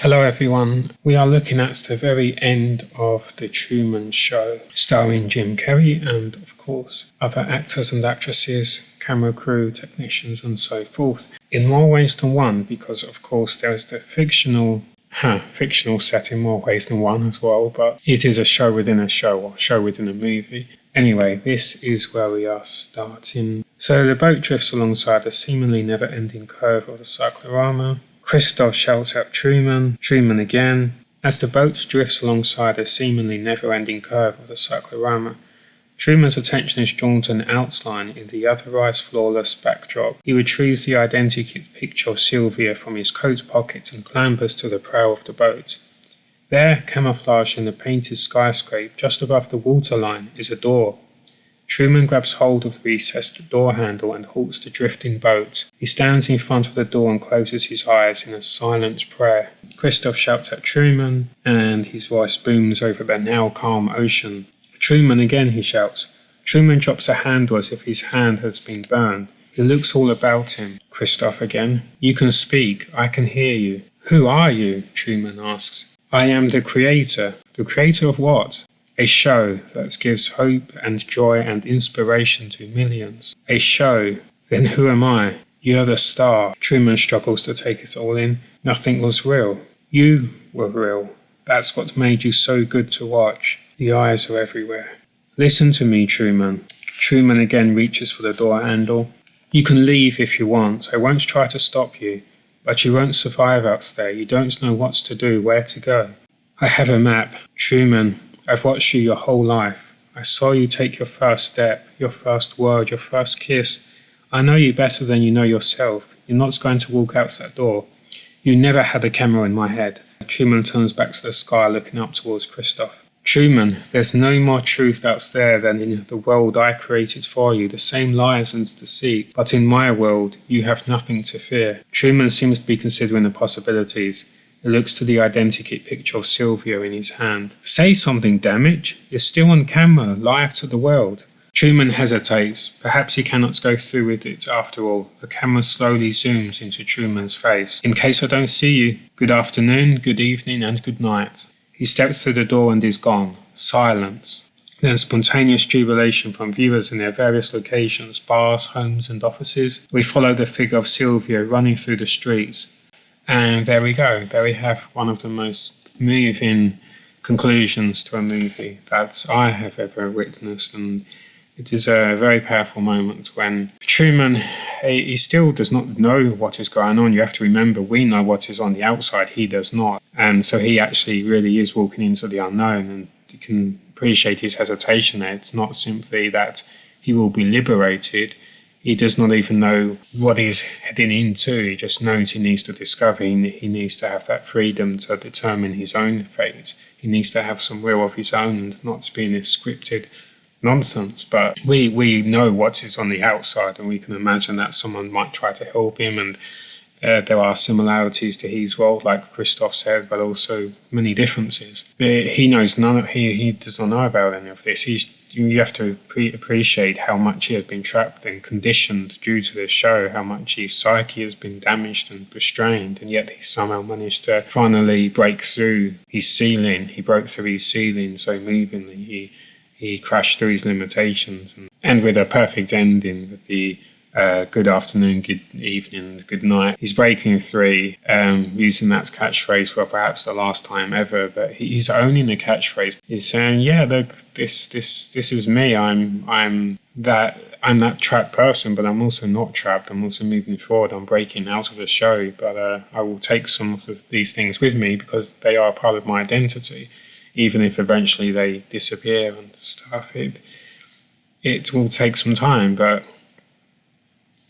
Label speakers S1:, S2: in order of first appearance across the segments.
S1: Hello everyone, we are looking at the very end of The Truman Show, starring Jim Carrey and of course other actors and actresses, camera crew, technicians and so forth, in more ways than one, because of course there's the fictional set in more ways than one as well, but it is a show within a show or show within a movie. Anyway, this is where we are starting. So the boat drifts alongside a seemingly never-ending curve of the cyclorama. Christoph shouts at Truman, Truman again. As the boat drifts alongside a seemingly never-ending curve of the cyclorama, Truman's attention is drawn to an outline in the otherwise flawless backdrop. He retrieves the identikit picture of Sylvia from his coat pocket and clambers to the prow of the boat. There, camouflaged in the painted skyscraper just above the waterline, is a door. Truman grabs hold of the recessed door handle and halts the drifting boat. He stands in front of the door and closes his eyes in a silent prayer. Christoph shouts at Truman, and his voice booms over the now calm ocean. Truman again, he shouts. Truman drops a handle as if his hand has been burned. He looks all about him. Christoph again. You can speak. I can hear you. Who are you? Truman asks. I am the creator. The creator of what? A show that gives hope and joy and inspiration to millions. A show. Then who am I? You're the star. Truman struggles to take it all in. Nothing was real. You were real. That's what made you so good to watch. The eyes are everywhere. Listen to me, Truman. Truman again reaches for the door handle. You can leave if you want. I won't try to stop you. But you won't survive out there. You don't know what to do, where to go. I have a map. Truman, I've watched you your whole life. I saw you take your first step, your first word, your first kiss. I know you better than you know yourself. You're not going to walk out that door. You never had a camera in my head. Truman turns back to the sky, looking up towards Christoph. Truman, there's no more truth out there than in the world I created for you, the same lies and deceit. But in my world, you have nothing to fear. Truman seems to be considering the possibilities. He looks to the identikit picture of Sylvia in his hand. Say something, damage. You're still on camera, live to the world. Truman hesitates. Perhaps he cannot go through with it after all. The camera slowly zooms into Truman's face. In case I don't see you, good afternoon, good evening and good night. He steps through the door and is gone. Silence. Then spontaneous jubilation from viewers in their various locations, bars, homes and offices. We follow the figure of Sylvia running through the streets. And there we go. There we have one of the most moving conclusions to a movie that I have ever witnessed. And it is a very powerful moment when Truman, he still does not know what is going on. You have to remember, we know what is on the outside, he does not. And so he actually really is walking into the unknown, and you can appreciate his hesitation there. It's not simply that he will be liberated. He does not even know what he's heading into. He just knows he needs to discover. He needs to have that freedom to determine his own fate. He needs to have some will of his own and not to be in this scripted nonsense. But we know what is on the outside, and we can imagine that someone might try to help him, and there are similarities to his world, like Christoph said, but also many differences. But he knows he does not know about any of this. You have to appreciate how much he has been trapped and conditioned due to this show, how much his psyche has been damaged and restrained, and yet he somehow managed to finally break through his ceiling. He broke through his ceiling so movingly. He crashed through his limitations, and with a perfect ending with the good afternoon, good evening, good night. He's breaking through, using that catchphrase for perhaps the last time ever, but he's owning the catchphrase. He's saying, yeah, look, this is me. I'm that trapped person, but I'm also not trapped. I'm also moving forward. I'm breaking out of the show, but I will take some of these things with me because they are part of my identity. Even if eventually they disappear and stuff, it will take some time, but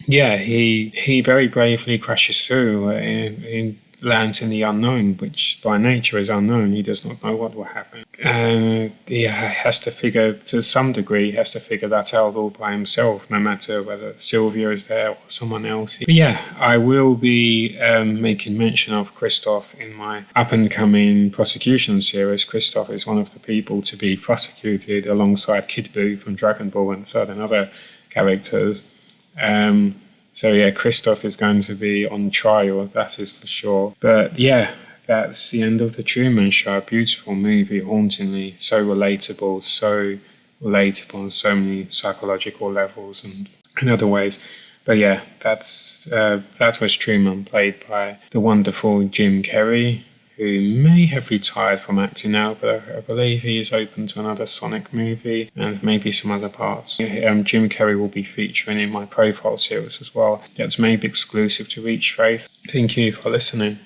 S1: yeah, he very bravely crashes through and lands in the unknown, which by nature is unknown. He does not know what will happen. And he has to figure, to some degree, that out all by himself, no matter whether Sylvia is there or someone else. But yeah, I will be making mention of Christoph in my up-and-coming prosecution series. Christoph is one of the people to be prosecuted alongside Kid Buu from Dragon Ball and certain other characters. So yeah, Christoph is going to be on trial, that is for sure. But yeah, that's the end of The Truman Show. A beautiful movie, hauntingly, so relatable on so many psychological levels and in other ways. But yeah, that was Truman, played by the wonderful Jim Carrey, who may have retired from acting now, but I believe he is open to another Sonic movie and maybe some other parts. Jim Carrey will be featuring in my profile series as well. That's maybe exclusive to Reach Faith. Thank you for listening.